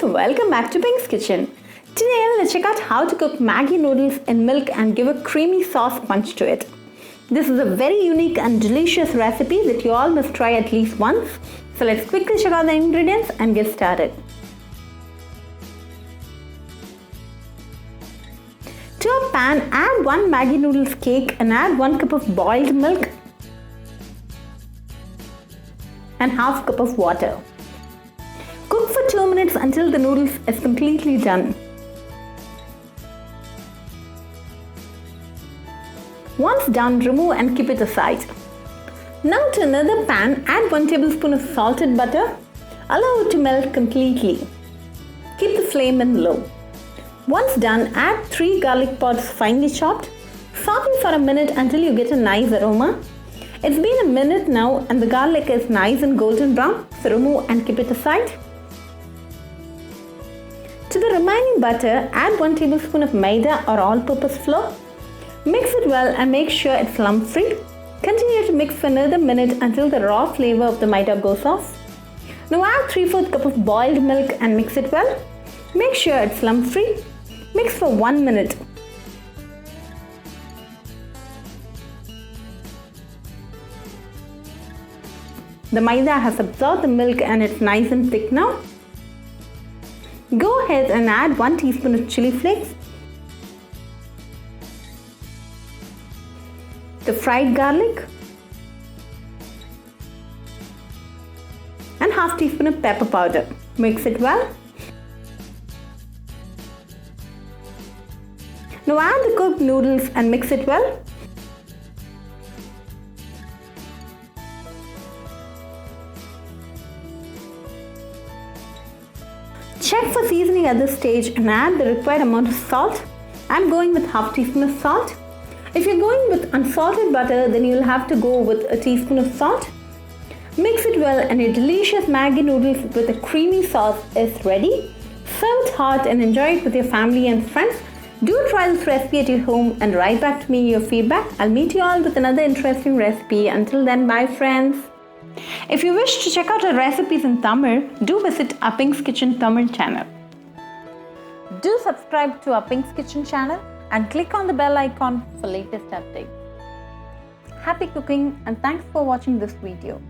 friends, welcome back to Pink's Kitchen. Today let's check out how to cook Maggi noodles in milk and give a creamy sauce punch to it. This is a very unique and delicious recipe that you all must try at least once. So let's quickly check out the ingredients and get started. To a pan, add 1 Maggi noodles cake and add 1 cup of boiled milk and half cup of water. Cook for 2 minutes until the noodles is completely done. Once done, remove and keep it aside. Now to another pan, add 1 tablespoon of salted butter. Allow it to melt completely. Keep the flame in low. Once done, add 3 garlic pods finely chopped. Saute for a minute until you get a nice aroma. It's been a minute now and the garlic is nice and golden brown, so remove and keep it aside. To the remaining butter, add 1 tablespoon of Maida or all-purpose flour. Mix it well and make sure it's lump-free. Continue to mix for another minute until the raw flavor of the Maida goes off. Now add 3/4 cup of boiled milk and mix it well. Make sure it's lump-free. Mix for 1 minute. The Maida has absorbed the milk and it's nice and thick now. Go ahead and add 1 teaspoon of chili flakes, the fried garlic, and half teaspoon of pepper powder. Mix it well. Now add the cooked noodles and mix it well. Check for seasoning at this stage and add the required amount of salt. I'm going with half teaspoon of salt. If you're going with unsalted butter, then you'll have to go with a teaspoon of salt. Mix it well and your delicious Maggi noodles with a creamy sauce is ready. Serve it hot and enjoy it with your family and friends. Do try this recipe at your home and write back to me your feedback. I'll meet you all with another interesting recipe. Until then, bye friends. If you wish to check out our recipes in Tamil, do visit our Pink's Kitchen Tamil channel. Do subscribe to our Pink's Kitchen channel and click on the bell icon for latest updates. Happy cooking and thanks for watching this video.